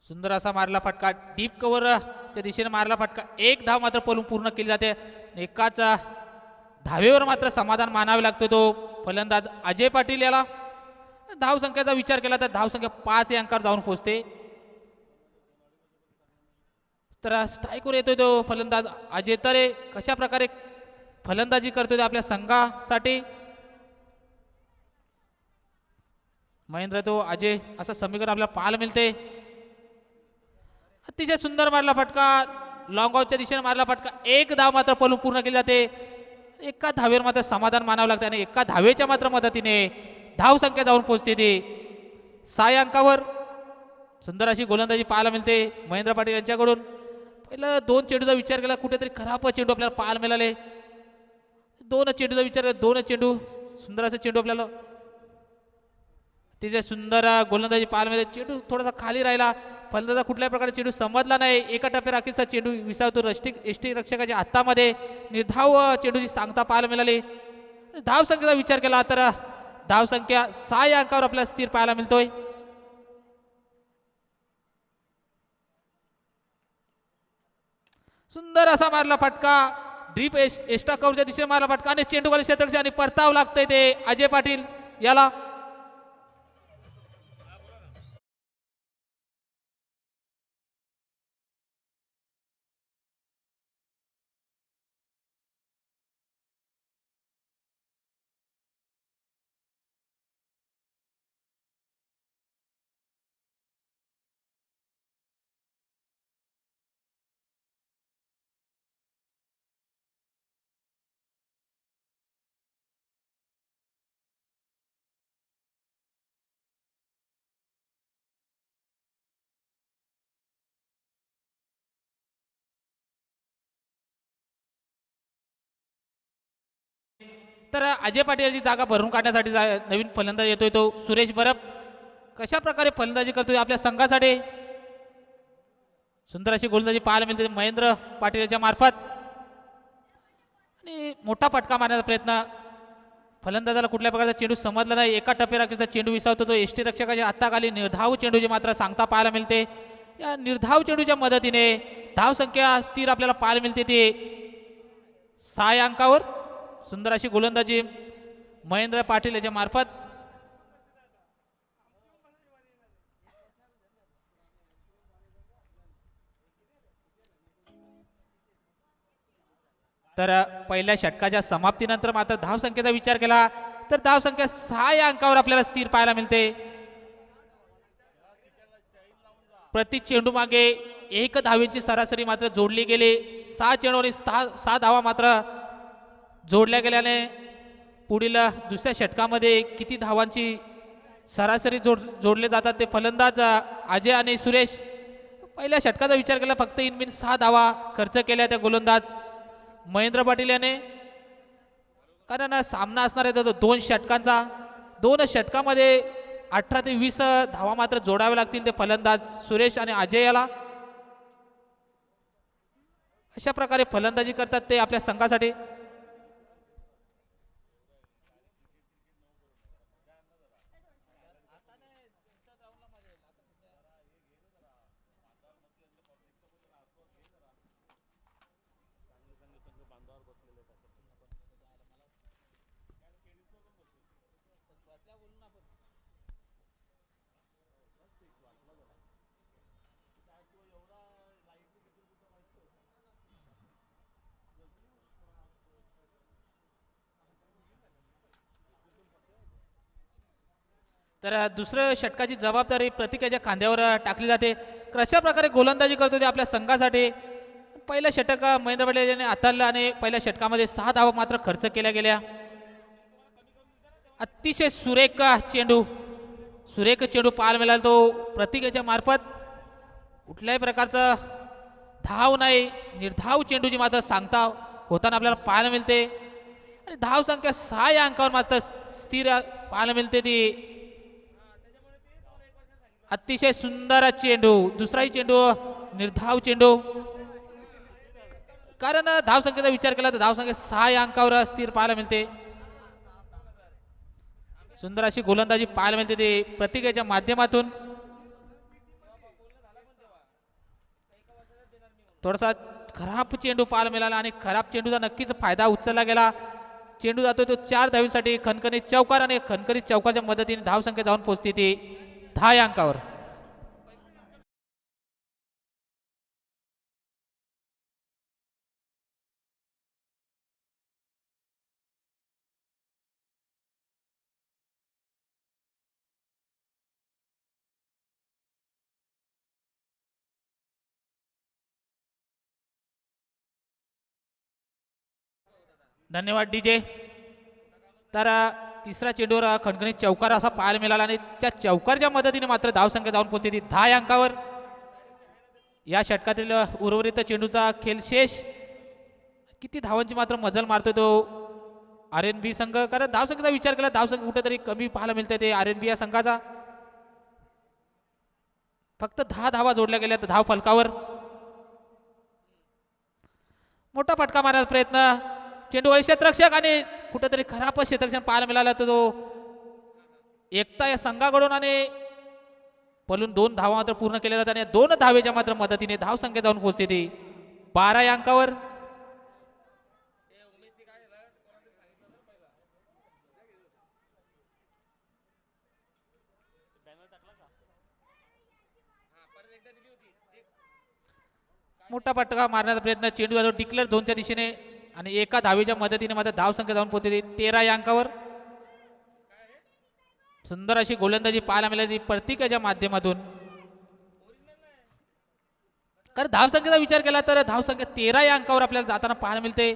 सुंदर असा मारला फटका डीप कव्हरच्या दिशेने मारला फटका. 1 धाव मात्र पळून पूर्ण केली जाते. एकाच धावेवर मात्र समाधान मानावे लागतो तो फलंदाज अजय पाटील याला. धावसंख्येचा विचार केला तर धावसंख्या 5 या अंकावर जाऊन पोहोचते. तर स्ट्राईकवर येतोय तो फलंदाज अजय तरे. कशा प्रकारे फलंदाजी करतोय आपल्या संघासाठी. महेंद्र तो अजय असं समीकरण आपल्याला पाहायला मिळते. अतिशय सुंदर मारला फटका लॉंग ऑफच्या दिशेने मारला फटका. 1 धाव मात्र पळून पूर्ण केली जाते. एका धावेवर मात्र समाधान मानावं लागतं आणि एका धावेच्या मात्र मदतीने धावसंख्या जाऊन पोहोचते ती 6 या अंकावर. सुंदर अशी गोलंदाजी पाहायला मिळते महेंद्र पाटील यांच्याकडून. पहिलं 2 चेंडूचा विचार केला कुठेतरी खराब चेंडू आपल्याला पाहायला मिळाले. 2 चेंडूचा विचार केला 2 चेंडू सुंदर असा चेंडू आपल्याला तिथे सुंदर गोलंदाजी पाहायला मिळते. चेंडू थोडासा खाली राहिला. फलंदाजा कुठल्याही प्रकारे चेंडू समजला नाही. एका टप्प्या राखीचा चेंडू विसावतो एसटी रक्षकाच्या हातामध्ये. निर्धाव चेंडूची सांगता पाहायला मिळाली. धावसंख्येचा विचार केला तर धावसंख्या 6 या अंकावर आपल्याला स्थिर पाहायला मिळतोय. सुंदर असा मारला फटका ड्रीप एक्स्ट्रा कव्हरच्या दिशेने मारला फटका आणि चेंडूवाले क्षेत्ररक्षक आणि परताव लागतंय ते अजय पाटील याला. तर अजय पाटील याची जागा भरून काढण्यासाठी नवीन फलंदाज येतोय तो सुरेश बरप. कशा प्रकारे फलंदाजी करतोय आपल्या संघासाठी. सुंदर अशी गोलंदाजी पाहायला मिळते महेंद्र पाटील याच्या मार्फत आणि मोठा फटका मारण्याचा प्रयत्न. फलंदाजाला कुठल्या प्रकारचा चेंडू समजला नाही. एका टप्प्याचा चेंडू विसावतो तो एसटी रक्षकाच्या हाताखाली निर्धाव चेंडूची मात्र सांगता पाहायला मिळते. या निर्धाव चेंडूच्या मदतीने धाव संख्या स्थिर आपल्याला पाहायला मिळते ते 6 अंकावर. सुंदर अशी गोलंदाजी महेंद्र पाटील याच्या मार्फत. तर पहिल्या षटकाच्या समाप्तीनंतर मात्र धावसंख्येचा विचार केला तर धावसंख्या 6 या अंकावर आपल्याला स्थिर पाहायला मिळते. प्रति चेंडू मागे 1 धावेची सरासरी मात्र जोडली गेली. 6 चेंडू आणि 6 धावा मात्र जोडल्या गेल्याने पुढील दुसऱ्या षटकामध्ये किती धावांची सरासरी जोडले जातात ते फलंदाज अजय आणि सुरेश. पहिल्या षटकाचा विचार केला फक्त इनमिन 6 धावा खर्च केल्या त्या गोलंदाज महेंद्र पाटील याने. कारण सामना असणार आहे तो 2 षटकांचा. 2 षटकामध्ये 18 ते 20 धावा मात्र जोडावे लागतील ते फलंदाज सुरेश आणि अजय याला. अशा प्रकारे फलंदाजी करतात ते आपल्या संघासाठी. तर दुसऱ्या षटकाची जबाबदारी प्रत्येकाच्या खांद्यावर टाकली जाते. कशा प्रकारे गोलंदाजी करतो ते आपल्या संघासाठी. पहिलं षटक महेंद्र पाटील यांनी हाताळलं आणि पहिल्या षटकामध्ये 6 धावा मात्र खर्च केल्या गेल्या. अतिशय सुरेख चेंडू पाहायला मिळाला तो प्रत्येकाच्या मार्फत. कुठल्याही प्रकारचं धाव नाही निर्धाव चेंडूची मात्र सांगता होताना आपल्याला पाहायला मिळते आणि धाव संख्या 6 या अंकावर मात्र स्थिर पाहायला मिळते ती. अतिशय सुंदर चेंडू. दुसराही चेंडू निर्धाव चेंडू. कारण धावसंख्येचा विचार केला तर धावसंख्या 6 या अंकावर स्थिर पाहायला मिळते. सुंदर अशी गोलंदाजी पाहायला मिळते ते प्रत्येकाच्या माध्यमातून. थोडासा खराब चेंडू पाहायला मिळाला आणि खराब चेंडूचा नक्कीच फायदा उचलला गेला. चेंडू जातो तो 4 धावीसाठी खणखणीत चौकार आणि खणखणीत चौकाच्या मदतीने धावसंख्या जाऊन पोहोचते ती 10 या अंकावर. धन्यवाद डीजे. तर तिसरा चेंडूवर खणखणीत चौकार असा पाहायला मिळाला आणि त्या चौकारच्या मदतीने मात्र धावसंख्या जाऊन पोहोचते ती 10 या अंकावर. या षटकातील उर्वरित चेंडूचा खेळ शेष. किती धावांची मात्र मजल मारतोय तो RNB संघ. कारण धावसंख्येचा विचार केला धावसंख्या कुठेतरी कमी पाहायला मिळते ते RNB या संघाचा. फक्त 10 धावा जोडल्या गेल्या तर धाव फलकावर. मोठा फटका मारण्याचा प्रयत्न. चेंडू क्षेत्ररक्षक आणि कुठेतरी खराब क्षेत्ररक्षण पाहायला मिळाला तो एकता या संघाकडून आणि पलून 2 धावा मात्र पूर्ण केल्या जातात आणि 2 धावेच्या मात्र मदतीने धाव संख्या जाऊन पोहोचते ती 12 या अंकावर. मोठा फटका मारण्याचा प्रयत्न. चेंडू जातो डिक्लेअर झोनच्या दिशेने आणि एका धावेच्या मदतीने मात्र धाव संख्या जाऊन पोहोचते 13 या अंकावर. सुंदर अशी गोलंदाजी पाहायला मिळाली प्रत्येकाच्या माध्यमातून. कारण धावसंख्येचा विचार केला तर धावसंख्या 13 या अंकावर आपल्याला जाताना पाहायला मिळते.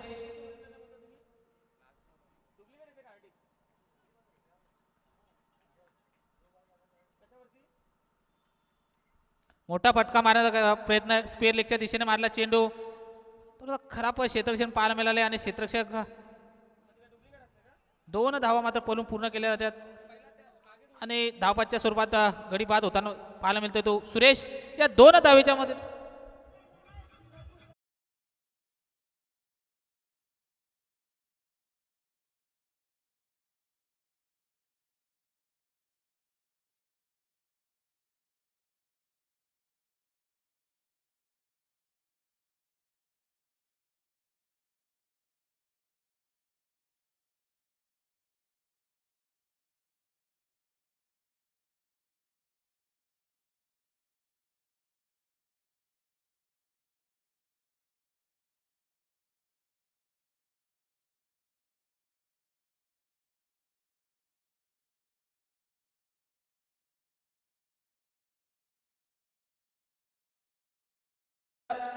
मोठा फटका मारण्याचा प्रयत्न. स्क्वेअर लेगच्या दिशेने मारला चेंडू. थोडा खराब क्षेत्ररक्षण पाहायला मिळाले आणि क्षेत्ररक्षक 2 धावा मात्र पळून पूर्ण केल्या जातात आणि धावपाच्या स्वरूपात गडी बाद होताना पाहायला मिळतोय तो सुरेश या 2 धावेच्या मध्ये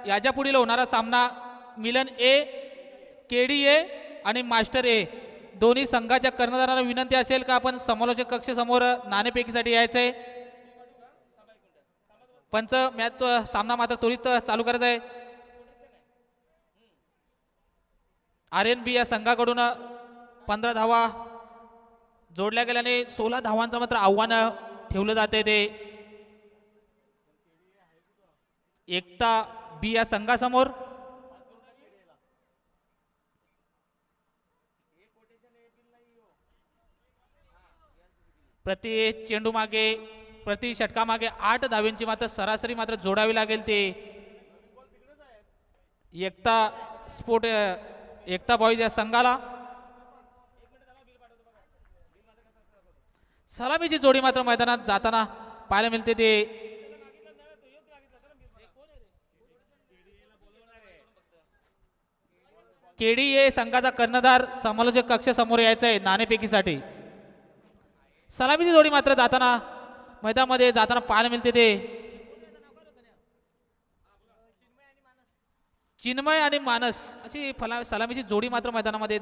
याच्या पुढील होणारा सामना मिलन ए केडी ए आणि मास्टर ए दोन्ही संघाच्या कर्णधारांना विनंती असेल का आपण समालोचक कक्ष समोर नाणेफेकीसाठी यायचंय. पंच मॅच सामना मात्र त्वरित चालू करायचा आहे. RNB या संघाकडून 15 धावा जोडल्या गेल्याने 16 धावांचं मात्र आव्हान ठेवलं जाते. ते एकता बी या संघासमोर प्रति चेंडू मागे प्रति षटका मागे 8 धावांची मात्र सरासरी मात्र जोडावी लागेल. ते एकता बॉईज या संघाला सलामीची जोडी मात्र मैदानात जाताना पाहायला मिळते. ते KDA संघाचा कर्णधार समालोचक कक्ष समोर यायचा आहे नाणेफेकीसाठी. सलामीची जोडी मात्र जाताना मैदानामध्ये जाताना पाहायला मिळते. ते चिन्मय आणि मानस अशी सलामीची जोडी मात्र मैदानामध्ये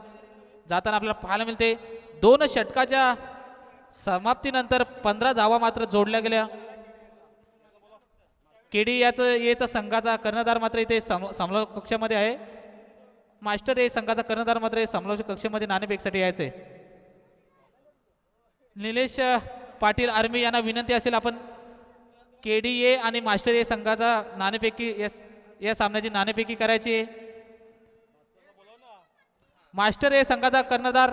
जाताना आपल्याला पाहायला मिळते. 2 षटकाच्या समाप्तीनंतर 15 धावा मात्र जोडल्या गेल्या. KDA संघाचा कर्णधार मात्र इथे समालोचक कक्षामध्ये आहे. मास्टर ए संघाचा कर्णधार मात्र समालोचक कक्षामध्ये नाणेफेकीसाठी यायचे. निलेश पाटील आर्मी यांना विनंती असेल आपण KDA आणि मास्टर ए संघाचा नाणेफेकी या सामन्याची नाणेफेकी करायची. मास्टर ए संघाचा कर्णधार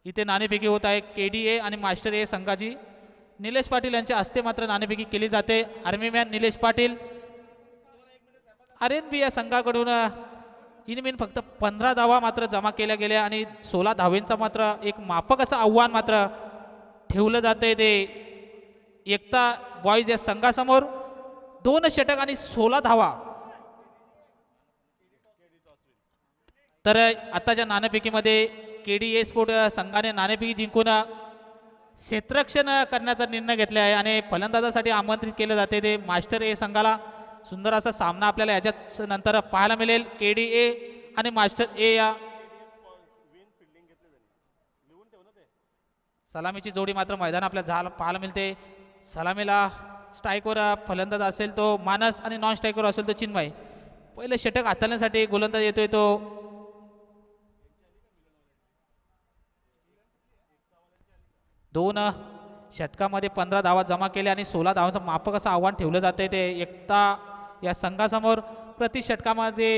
इथे नाणेफेकी होत आहे. KDA आणि मास्टर ए संघाची निलेश पाटील यांच्या हस्ते मात्र नाणेफेकी केली जाते. Army man Nilesh Patil. RNB या संघाकडून इनमिन फक्त 15 धावा मात्र जमा केल्या गेल्या आणि 16 धावेंचा मात्र एक माफक असं आव्हान मात्र ठेवलं जाते. ते एकता बॉईज या संघासमोर 2 षटक आणि 16 धावा. तर आताच्या नाणेफेकीमध्ये KDA स्पोर्ट संघाने नाणेफेकी जिंकून क्षेत्ररक्षण करण्याचा निर्णय घेतला आहे आणि फलंदाजासाठी आमंत्रित केले जाते. ते मास्टर ए संघाला सुंदर असा सामना आपल्याला याच्यात नंतर पाहायला मिळेल. KDA आणि मास्टर ए या सलामीची जोडी मात्र मैदान आपल्याला पाहायला मिळते. सलामीला स्ट्राईकवर फलंदाज असेल तो मानस आणि नॉन स्ट्राईकवर असेल तो चिन्मय. पहिले षटक हाताळण्यासाठी गोलंदाज येतोय तो दोन षटकामध्ये 15 धावा जमा केल्या आणि 16 धावांचं माफक असं आव्हान ठेवलं जाते. ते एकता या संघासमोर प्रति षटकामागे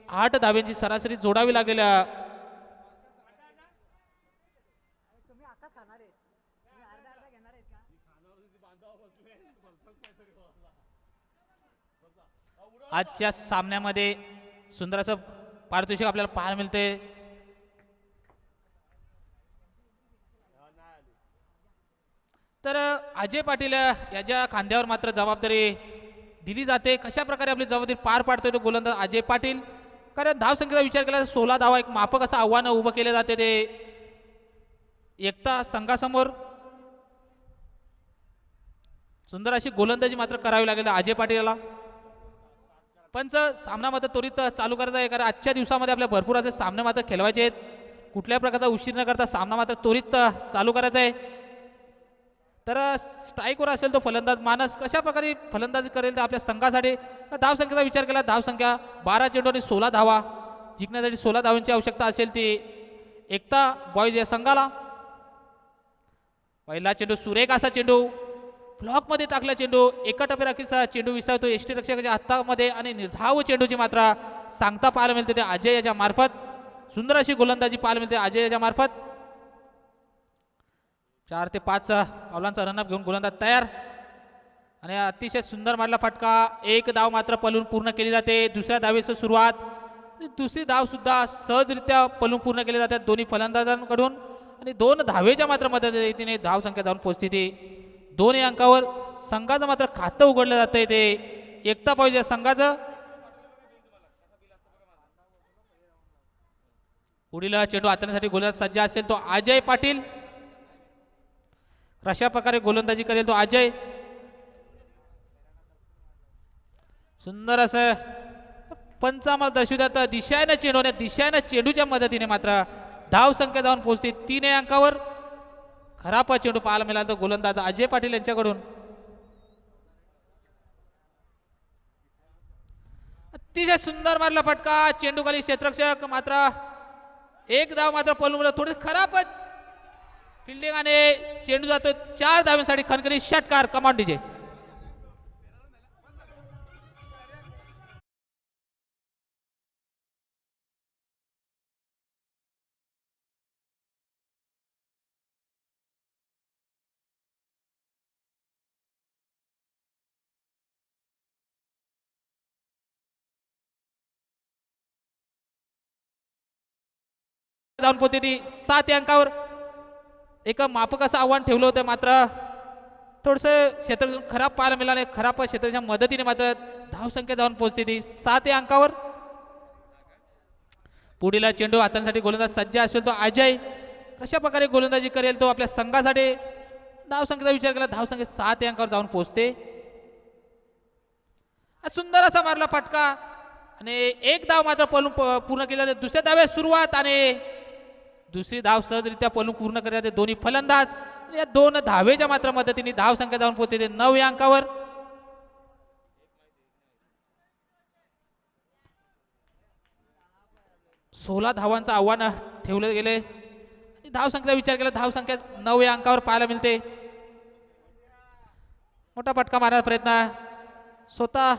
8 धाव्यांची सरासरी जोडावी लागेल. आजच्या सामन्यामध्ये सुंदर असं पारितोषिक आपल्याला पाहायला मिळते. तर अजय पाटील याच्या खांद्यावर मात्र जबाबदारी दिली जाते. कशा प्रकारे आपली जबाबदारी पार पाडतोय तो गोलंदाज अजय पाटील. कारण धावसंख्येचा विचार केला तर 16 धावा एक माफक असं आव्हान उभं केले जाते. ते एकता संघासमोर सुंदर अशी गोलंदाजी मात्र करावी लागेल अजय पाटीलला. पंच सामना मात्र त्वरित चालू करायचा आहे कारण आजच्या दिवसामध्ये आपल्या भरपूर असे सामने मात्र खेळवायचे आहेत. कुठल्याही प्रकारचा उशीर न करता सामना मात्र त्वरित चालू करायचा आहे. तर स्ट्राईकवर असेल तो फलंदाज मानस कशा प्रकारे फलंदाजी करेल तर आपल्या संघासाठी धावसंख्येचा विचार केला धावसंख्या 12 चेंडू आणि 16 धावा जिंकण्यासाठी 16 धावांची आवश्यकता असेल ती एकता बॉईज या संघाला. पहिला चेंडू सुरेख असा चेंडू ब्लॉकमध्ये टाकला चेंडू एका टप्प्याराखीचा चेंडू विसावतो एसटी रक्षकाच्या हातामध्ये आणि निर्धाव चेंडूची मात्रा सांगता पाहायला मिळते ते अजय याच्या मार्फत. सुंदर अशी गोलंदाजी पाहायला मिळते अजय याच्या मार्फत. 4 ते 5 पावलांचा रनअप घेऊन गोलंदाज तयार आणि अतिशय सुंदर मारला फटका. एक धाव मात्र पलून पूर्ण केली जाते. दुसऱ्या धावेची सुरुवात आणि दुसरी धाव सुद्धा सहजरित्या पलून पूर्ण केली जातात दोन्ही फलंदाजांकडून आणि 2 धावेच्या मात्र मदतीने धाव संख्या जाऊन पोहोचते ती 2 अंकावर. संघाचं मात्र खातं उघडलं जातंय ते एकता पाहिजे संघाचं. पुढील चेंडू हाताळण्यासाठी गोलंदाज सज्ज असेल तो अजय पाटील. अशा प्रकारे गोलंदाजी करेल तो अजय. सुंदर असं पंचामत दर्शवतात दिशानं चेंडू दिशानं चेंडूच्या मदतीने मात्र धाव संख्या जाऊन पोहोचते 3 अंकावर. खराब चेंडू पाहायला मिळाला तर गोलंदाज अजय पाटील यांच्याकडून. अतिशय सुंदर मारला फटका चेंडू खाली क्षेत्ररक्षक मात्र एक धाव मात्र पलून थोडी खराब फिल्डिंग आणि चेंडू जातो 4 धावांसाठी खणखणी षटकार. Command DJ. जाऊन पोहोचते ती 7 अंकावर. एक माफक असं आव्हान ठेवलं होतं मात्र थोडंसं क्षेत्र खराब पाहायला मिळालं. खराब क्षेत्राच्या मदतीने मात्र धाव संख्या जाऊन पोहोचते ती 7 अंकावर. पुढील चेंडू हातांसाठी गोलंदाज सज्ज असेल तो अजय. कशा प्रकारे गोलंदाजी करेल तो आपल्या संघासाठी. धाव संख्येचा विचार केला धाव संख्या 7 अंकावर जाऊन पोहोचते. सुंदर असा मारला फटका आणि एक धाव मात्र पलून पूर्ण केली जाते. दुसऱ्या धाव्यात सुरुवात आणि दुसरी धाव सहजरित्या पलून पूर्ण करत जाते दोन्ही फलंदाज. या 2 धावेच्या मात्र मदतीने धाव संख्या जाऊन पोहोचते 9 अंकावर. सोळा धावांचं आव्हान ठेवलं गेले. धाव संख्येचा विचार केला धाव संख्या 9 अंकावर पाहायला मिळते. मोठा फटका मारण्याचा प्रयत्न स्वतः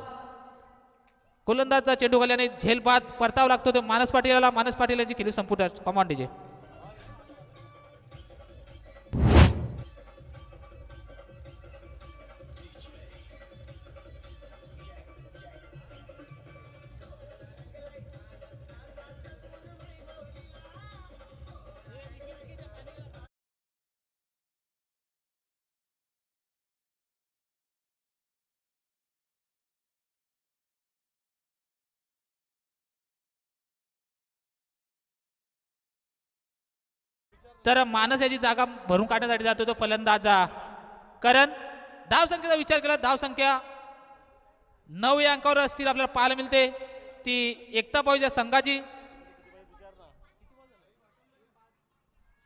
गोलंदाजचा चेंडू खाल्याने झेलबाद परतावा लागतो तो मानस पाटीलला. मानस पाटील यांची केली संपुट कमांड डीजे. तर मानस याची जागा भरून काढण्यासाठी जातो तो फलंदाजा. कारण धाव संख्येचा विचार केला धाव संख्या 9 अंकावर असतील आपल्याला पाहायला मिळते ती एकता पाहिजे संघाची.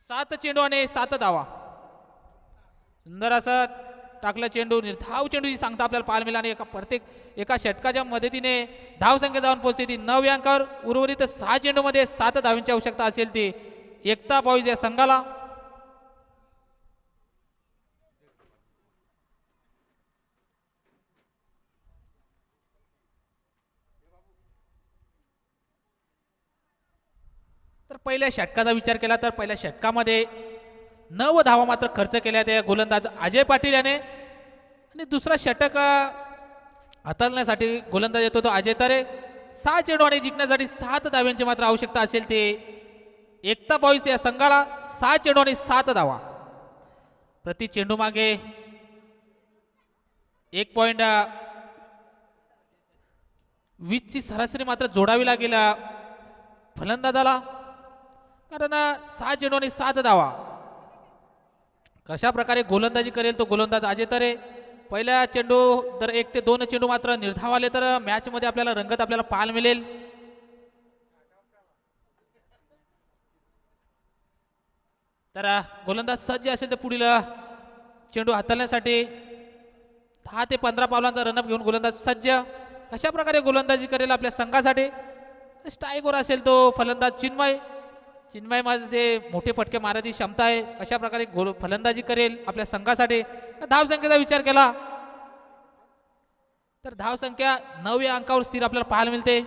7 चेंडू आणि 7 धावा. सुंदर असा टाकला चेंडू निर्धाव चेंडूची सांगता आपल्याला पाहायला मिळाला आणि एका षटकाच्या मदतीने धाव संख्या जाऊन पोहोचते ती 9 अंकावर. उर्वरित 6 चेंडूमध्ये 7 धावांची आवश्यकता असेल ती एकता बॉईज या संघाला. तर पहिल्या षटकाचा विचार केला तर पहिल्या षटकामध्ये 9 धावा मात्र खर्च केल्या त्या गोलंदाज अजय पाटील याने आणि दुसरा षटक हाताळण्यासाठी गोलंदाज येतो तो अजय तरे. 6 चेंडू आणि जिंकण्यासाठी 7 धाव्यांची मात्र आवश्यकता असेल ते एकता बॉईज या संघाला. 6 चेंडू आणि 7 धावा. प्रति चेंडू मागे 1.20 ची सरासरी मात्र जोडावी लागेल फलंदाजाला. कारण 6 चेंडू आणि 7 धावा. कशा प्रकारे गोलंदाजी करेल तो गोलंदाज अजय तरे. पहिल्या चेंडू जर 1 ते 2 चेंडू मात्र निर्धाव आले तर मॅच मध्ये आपल्याला रंगत आपल्याला पाहायला मिळेल. तर गोलंदाज सज्ज असेल तर पुढील चेंडू हाताळण्यासाठी 10 ते 15 पावलांचा रनअप घेऊन गोलंदाज सज्ज. कशा प्रकारे गोलंदाजी करेल आपल्या संघासाठी. स्ट्राईकवर असेल तो फलंदाज चिन्मय. चिन्मय मध्ये मोठे फटके मारायची क्षमता आहे. अशा प्रकारे फलंदाजी करेल आपल्या संघासाठी. धावसंख्येचा विचार केला तर धावसंख्या 9 या अंकावर स्थिर आपल्याला पाहायला मिळते.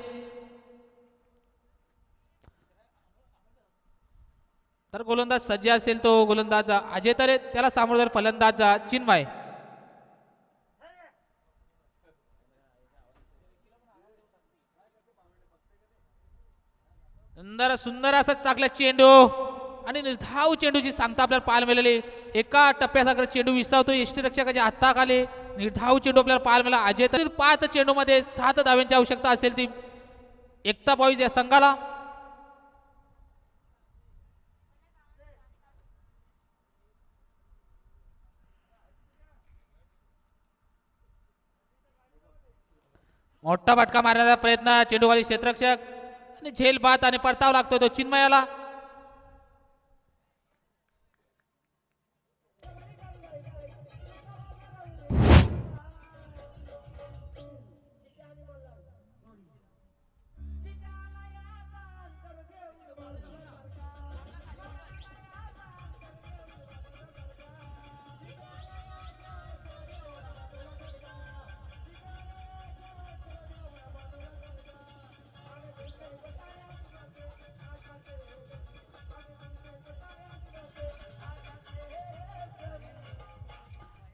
तर गोलंदाज सज्ज असेल तो गोलंदाज अजय तरे, त्याला सामोरं जाईल फलंदाज चिन्मय. सुंदर सुंदर असंच टाकला चेंडू आणि निर्धाव चेंडूची सांगता आपल्याला पाहायला मिळाली. एका टप्प्यासारखा चेंडू विसावतो यष्टीरक्षकाच्या हाताखाली. निर्धाव चेंडू आपल्याला पाहायला मिळाला. अजय तर 5 चेंडूमध्ये 7 धाव्यांची आवश्यकता असेल ती एकता बॉईज या संघाला. मोठा फटका मारण्याचा प्रयत्न चेंडूवाली क्षेत्ररक्षक आणि झेल बाद आणि परतावा लागतो तो चिन्मयाला.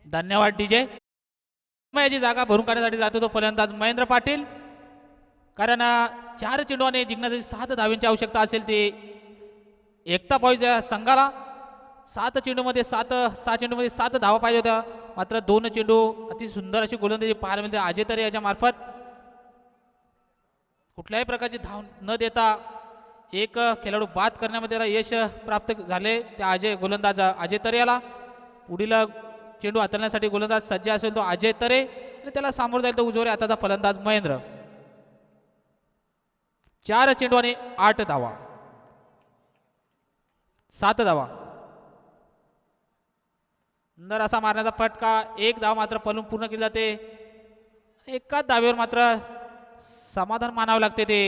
धन्यवाद डीजे. याची जागा भरून काढण्यासाठी जातो तो फलंदाज महेंद्र पाटील. कारण 4 चेंडूने जिंकण्यासाठी 7 धाव्यांची आवश्यकता असेल ती एकता बॉईज या संघाला. 7 चेंडूमध्ये 7 धावा पाहिजे होत्या. मात्र 2 चेंडू अति सुंदर अशी गोलंदाजी पाहायला मिळते अजय तरे याच्या मार्फत. कुठल्याही प्रकारची धाव न देता एक खेळाडू बाद करण्यामध्ये त्याला यश प्राप्त झाले त्या गोलंदाज अजय तरे याला. पुढील चेंडू हाताळण्यासाठी गोलंदाज सज्ज असेल तो अजय तरे आणि त्याला सामोरं जाईल तो उजवरे हाताचा फलंदाज महेंद्र. 4 चेंडू आणि 8 धावा, 7 धावा. सुंदर असा मारण्याचा फटका. 1 धाव मात्र पलून पूर्ण केली जाते. एकाच धावेवर मात्र समाधान मानावे लागते ते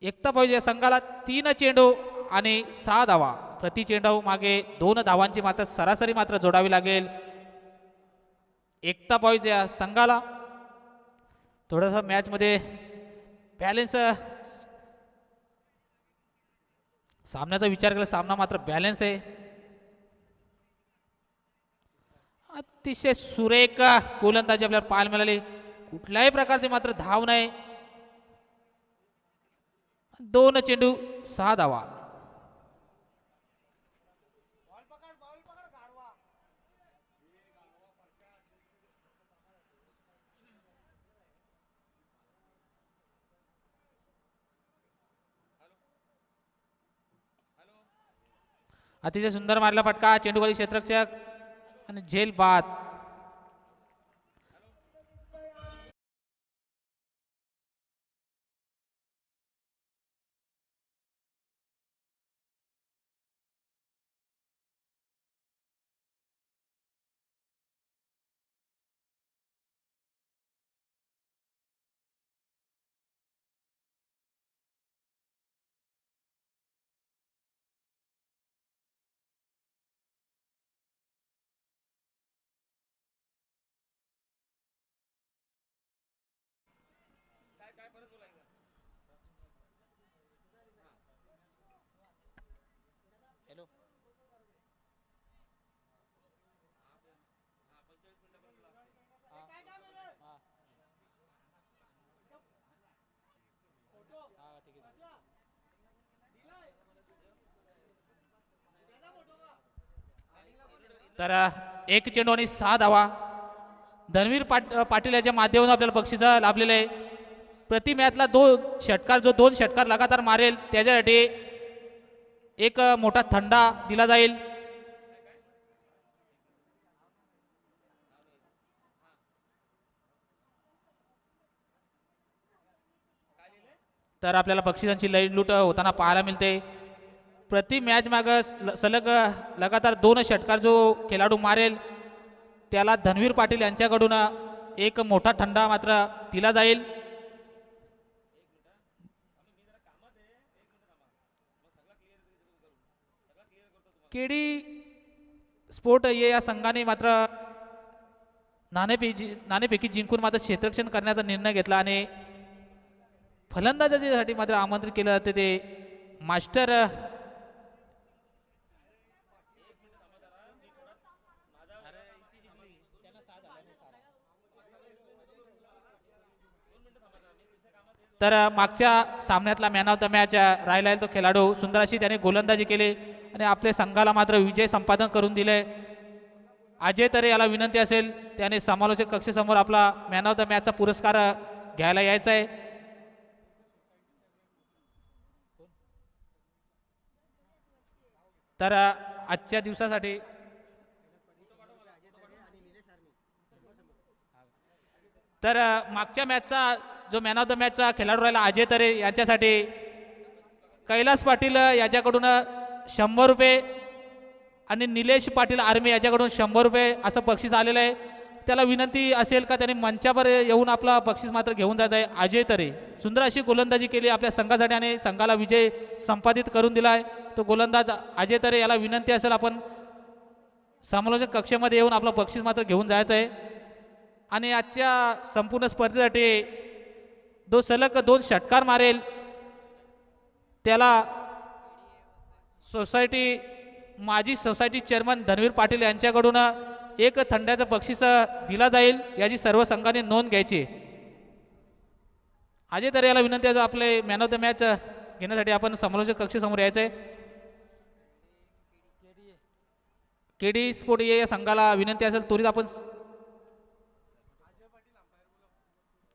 एकता बॉईज या संघाला. 3 चेंडू आणि 6 धावा. प्रति चेंडू मागे 2 धावांची मात्र सरासरी मात्र जोडावी लागेल एकता बॉईज या संघाला. थोडंसं मॅचमध्ये बॅलेन्स सामन्याचा विचार केला, सामना मात्र बॅलेन्स आहे. अतिशय सुरेख गोलंदाजी आपल्याला पाहायला मिळाली. कुठल्याही प्रकारचे मात्र धाव नाही. 2 चेंडू 6 धावा. अतिशय सुंदर मारला फटका. चेंडूवाली क्षेत्ररक्षक आणि झेल बाद. तर 1 चेंडू आणि 6 धावा. धनवीर पाटील याच्या माध्यमातून आपल्याला बक्षीस लाभलेलं आहे. प्रति मॅचला 2 षटकार, जो 2 षटकार लगातार मारेल त्याच्यासाठी एक मोठा थंडा दिला जाईल. तर आपल्याला बक्षिसांची लूट होताना पाहायला मिळते. प्रति मॅच माग सलग लगातार 2 षटकार जो खेळाडू मारेल त्याला धनवीर पाटील यांच्याकडून एक मोठा थंडा मात्र दिला जाईल. केडी स्पोर्ट या संघाने मात्र नाणेफेकी जिंकून मात्र क्षेत्ररक्षण करण्याचा निर्णय घेतला आणि फलंदाजासाठी मात्र आमंत्रित केलं जाते ते मास्टर तर मागच्या सामन्यातला मॅन ऑफ द मॅच राहिला तो खेळाडू सुंदर अशी त्याने गोलंदाजी केली आणि आपल्या संघाला मात्र विजय संपादन करून दिले. अजय तरे याला विनंती असेल त्याने समालोचक कक्षेसमोर आपला मॅन ऑफ द मॅचचा पुरस्कार घ्यायला यायचा आहे. तर आजच्या दिवसासाठी तर मागच्या मॅचचा जो मॅन ऑफ द मॅचचा खेळाडू राहिला अजय तरे यांच्यासाठी कैलास पाटील याच्याकडून 100 रुपये आणि निलेश पाटील आर्मी याच्याकडून 100 रुपये असं बक्षीस आलेलं आहे. त्याला विनंती असेल का त्याने मंचावर येऊन आपला बक्षीस मात्र घेऊन जायचं आहे. अजय तरे सुंदर अशी गोलंदाजी केली आपल्या संघासाठी आणि संघाला विजय संपादित करून दिला आहे. तो गोलंदाज अजय तरे याला विनंती असेल आपण समालोचक कक्षेमध्ये येऊन आपलं बक्षीस मात्र घेऊन जायचं आहे. आणि आजच्या संपूर्ण स्पर्धेसाठी सलग 2 षटकार मारेल त्याला माजी सोसायटी चेअरमन धनवीर पाटील यांच्याकडून एक थंड्याचं बक्षीस दिला जाईल याची सर्व संघाने नोंद घ्यायची. अजय तरे याला विनंती आहे आपले मॅन ऑफ द मॅच घेण्यासाठी आपण समालोचक कक्षेसमोर यायचं आहे. केडी स्पोर्ट या संघाला विनंती असेल त्वरित आपण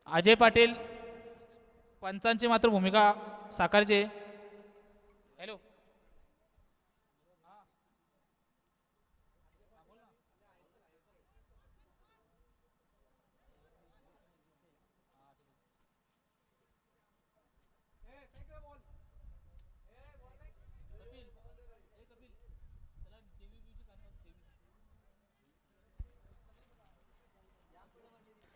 अजय पाटील पंचांची मात्र भूमिका साकारची. हॅलो